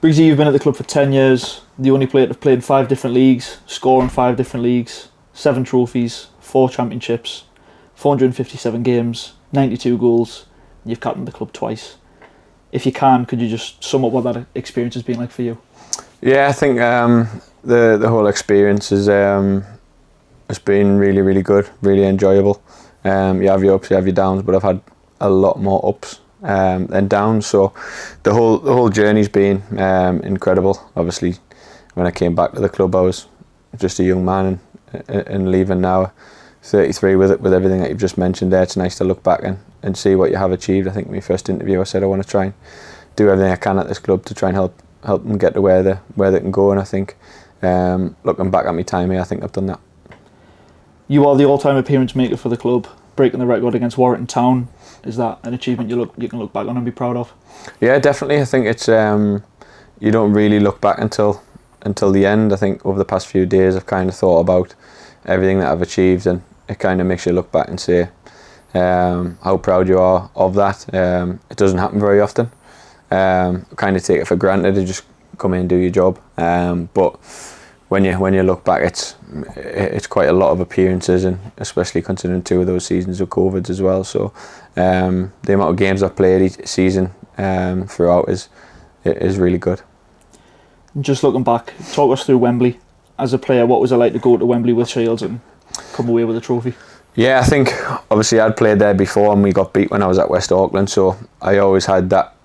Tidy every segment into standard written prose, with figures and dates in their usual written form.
Briggsy, you've been at the club for 10 years, the only player to have played in 5 different leagues, score in 5 different leagues, 7 trophies, 4 championships, 457 games, 92 goals, and you've captained the club twice. If you can, could you just sum up what that experience has been like for you? Yeah, I think the whole experience has been really, really good, really enjoyable. You have your ups, you have your downs, but I've had a lot more ups than downs. So the whole journey's been incredible. Obviously, when I came back to the club, I was just a young man, and leaving now, 33 with everything that you've just mentioned there. It's nice to look back and see what you have achieved. I think in my first interview, I said I want to try and do everything I can at this club to try and help them get to where they can go. And I think looking back at my time here, I think I've done that. You are the all-time appearance maker for the club, breaking the record against Warrington Town. Is that an achievement you can look back on and be proud of? Yeah, definitely. I think it's you don't really look back until the end. I think over the past few days I've kind of thought about everything that I've achieved, and it kind of makes you look back and say how proud you are of that. It doesn't happen very often. Kind of take it for granted to just come in and do your job. But when you look back, it's quite a lot of appearances, and especially considering 2 of those seasons of COVID as well. So the amount of games I've played each season throughout is really good. Just looking back, talk us through Wembley. As a player, what was it like to go to Wembley with Shields and come away with a trophy? Yeah, I think obviously I'd played there before and we got beat when I was at West Auckland, so I always had that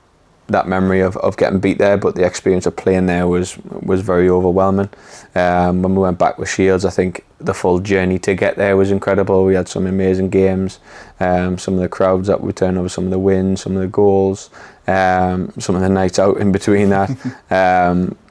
memory of getting beat there, but the experience of playing there was very overwhelming. When we went back with Shields, I think the full journey to get there was incredible. We had some amazing games, some of the crowds that we turned over, some of the wins, some of the goals, some of the nights out in between that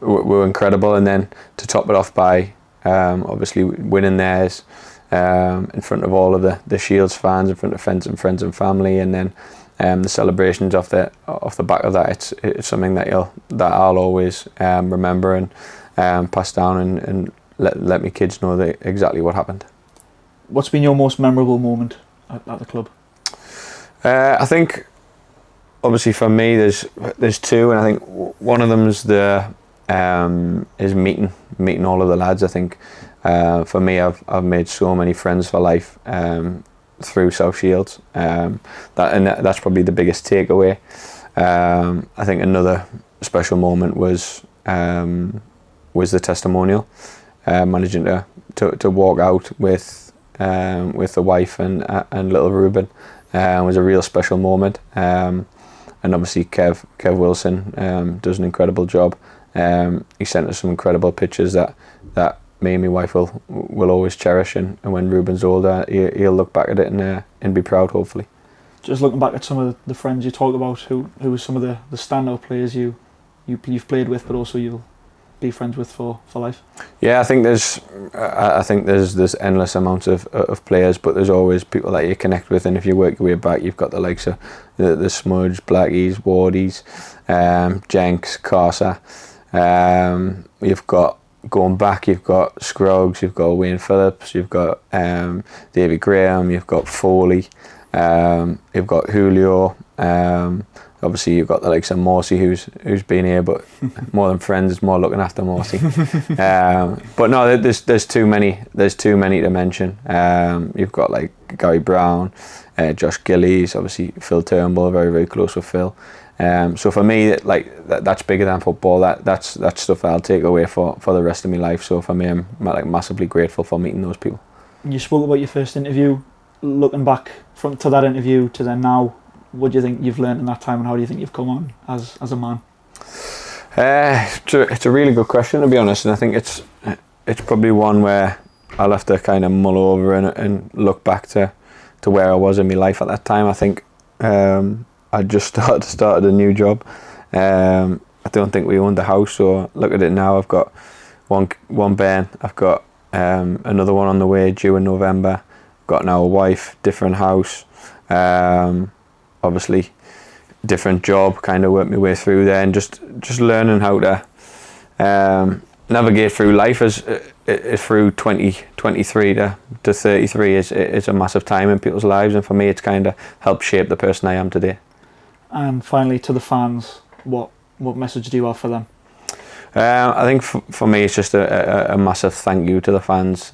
were incredible. And then to top it off by obviously winning theirs in front of all of the Shields fans, in front of friends and family, and then the celebrations off the back of that, it's something that I'll always remember and pass down and let my kids know exactly what happened. What's been your most memorable moment at the club? I think obviously for me there's 2, and I think one of them is is meeting all of the lads. I think for me I've made so many friends for life through South Shields. That's probably the biggest takeaway. I think another special moment was the testimonial, managing to walk out with the wife and little Ruben was a real special moment. And obviously Kev Wilson does an incredible job. He sent us some incredible pictures that me and my wife will always cherish, and when Ruben's older, he'll look back at it and be proud, hopefully. Just looking back at some of the friends you talk about, who were some of the standout players you've played with, but also you'll be friends with for life? Yeah, I think there's endless amounts of players, but there's always people that you connect with, and if you work your way back, you've got the likes of the Smudge, Blackies, Wardies, Jenks, Carsa. You've got, going back, you've got Scruggs, you've got Wayne Phillips, you've got David Graham, you've got Foley, you've got Julio, obviously you've got the likes of Morsey who's been here, but more than friends, it's more looking after Morsey. But no, there's too many to mention. You've got like Gary Brown, Josh Gillies, obviously Phil Turnbull, very, very close with Phil. So for me, that's bigger than football. That's stuff that I'll take away for the rest of my life. So for me, I'm massively grateful for meeting those people. You spoke about your first interview. Looking back to that interview to then now, what do you think you've learned in that time, and how do you think you've come on as a man? It's a really good question, to be honest, and I think it's probably one where I'll have to kind of mull over and look back to where I was in my life at that time. I think I just started a new job. I don't think we owned the house, so look at it now. I've got one Ben. I've got another one on the way, due in November. Got now a wife, different house. Obviously, different job. Kind of worked my way through there, and just learning how to navigate through life as through 23 to 33 is a massive time in people's lives, and for me, it's kind of helped shape the person I am today. And finally, to the fans, what message do you have for them? I think for me it's just a massive thank you to the fans.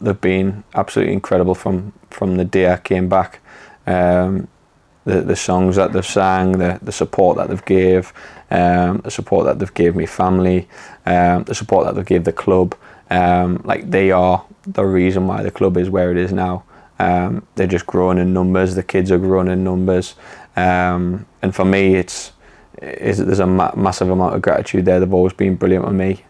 They've been absolutely incredible from the day I came back. The songs that they've sang, the support that they've gave, the support that they've gave me family, the support that they've gave the club. Like, they are the reason why the club is where it is now. They're just growing in numbers. The kids are growing in numbers, and for me, there's a massive amount of gratitude there. They've always been brilliant with me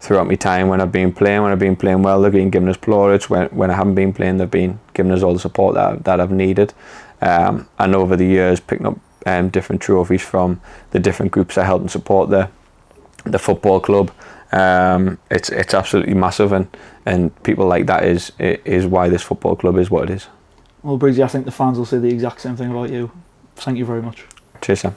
throughout my time when I've been playing. When I've been playing well, they've been giving us plaudits. When I haven't been playing, they've been giving us all the support that I've needed. And over the years, picking up different trophies from the different groups I help and support the football club. It's absolutely massive, and people like that is why this football club is what it is. Well, Briggsy, I think the fans will say the exact same thing about you. Thank you very much. Cheers, Sam.